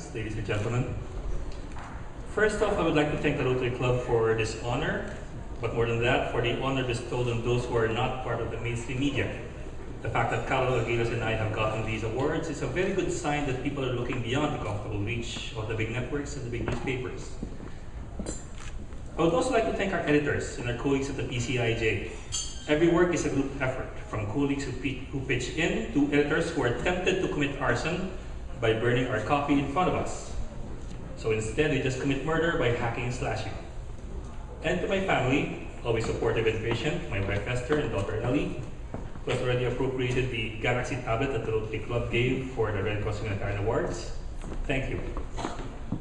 friends, ladies and gentlemen. First off, I would like to thank the Rotary Club for this honor, but more than that, for the honor bestowed on those who are not part of the mainstream media. The fact that Carol Aguilas and I have gotten these awards is a very good sign that people are looking beyond the comfortable reach of the big networks and the big newspapers. I would also like to thank our editors and our colleagues at the PCIJ. Every work is a group effort, from colleagues who pitch in to editors who are tempted to commit arson by burning our copy in front of us. So instead, they just commit murder by hacking and slashing. And to my family, always supportive and patient, my wife Esther and daughter Ellie, who has already appropriated the Galaxy tablet that the Rotary Club gave for the Red Cross Humanitarian Awards. Thank you.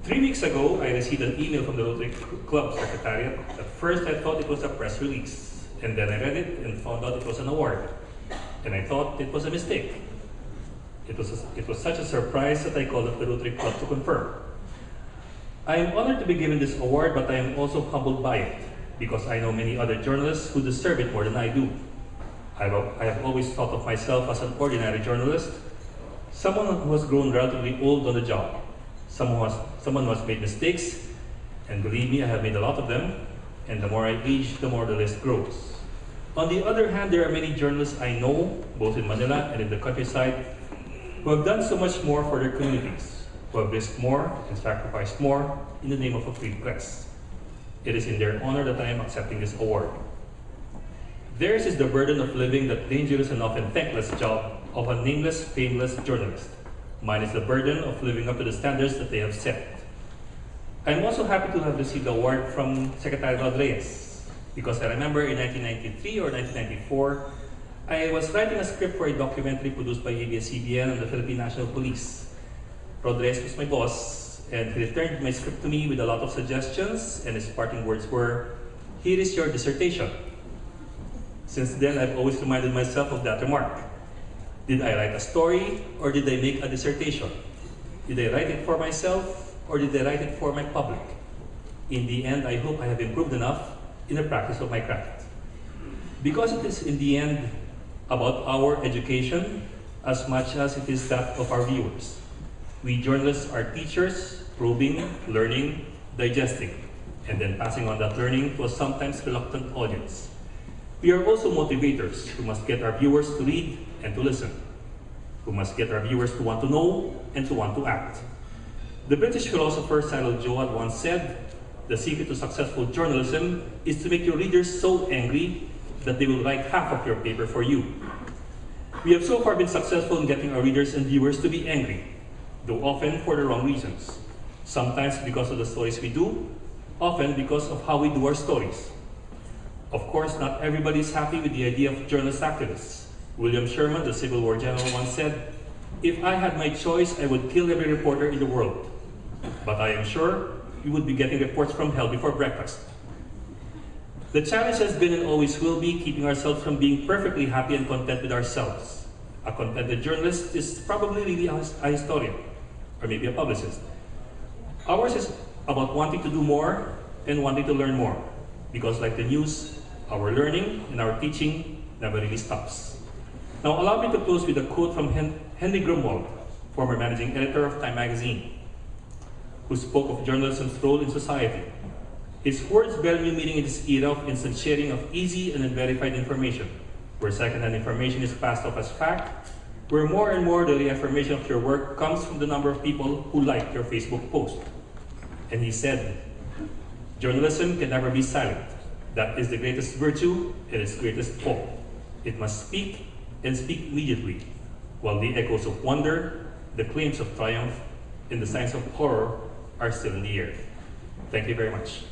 3 weeks ago, I received an email from the Rotary Club Secretariat. At first, I thought it was a press release, and then I read it and found out it was an award. And I thought it was a mistake. It was such a surprise that I called up the Rotary Club to confirm. I am honored to be given this award, but I am also humbled by it, because I know many other journalists who deserve it more than I do. I have always thought of myself as an ordinary journalist, someone who has grown relatively old on the job, someone who has made mistakes, and believe me, I have made a lot of them, and the more I age, the more the list grows. On the other hand, there are many journalists I know, both in Manila and in the countryside, who have done so much more for their communities, who have risked more and sacrificed more in the name of a free press. It is in their honor that I am accepting this award. Theirs is the burden of living that dangerous and often thankless job of a nameless, fameless journalist. Mine is the burden of living up to the standards that they have set. I am also happy to have received the award from Secretary Rodriguez, because I remember in 1993 or 1994, I was writing a script for a documentary produced by ABS-CBN on the Philippine National Police. Rodriguez was my boss, and he returned my script to me with a lot of suggestions, and his parting words were, "Here is your dissertation." Since then, I've always reminded myself of that remark. Did I write a story, or did I make a dissertation? Did I write it for myself, or did I write it for my public? In the end, I hope I have improved enough in the practice of my craft. Because it is in the end about our education as much as it is that of our viewers. We journalists are teachers, probing, learning, digesting, and then passing on that learning to a sometimes reluctant audience. We are also motivators who must get our viewers to read and to listen, who must get our viewers to want to know and to want to act. The British philosopher Cyril Joad once said, "The secret to successful journalism is to make your readers so angry that they will write half of your paper for you." We have so far been successful in getting our readers and viewers to be angry, though often for the wrong reasons. Sometimes because of the stories we do, often because of how we do our stories. Of course, not everybody is happy with the idea of journalist activists. William Sherman, the Civil War general, once said, "If I had my choice, I would kill every reporter in the world. But I am sure you would be getting reports from hell before breakfast." The challenge has been and always will be keeping ourselves from being perfectly happy and content with ourselves. A contented journalist is probably really a historian, or maybe a publicist. Ours is about wanting to do more and wanting to learn more, because like the news, our learning and our teaching never really stops. Now allow me to close with a quote from Henry Grunwald, former managing editor of Time magazine, who spoke of journalism's role in society. His words bear new meaning in this era of instant sharing of easy and unverified information, where second-hand information is passed off as fact, where more and more the reaffirmation of your work comes from the number of people who like your Facebook post. And he said, "Journalism can never be silent. That is the greatest virtue and its greatest fault. It must speak and speak immediately, while the echoes of wonder, the claims of triumph, and the signs of horror are still in the air." Thank you very much.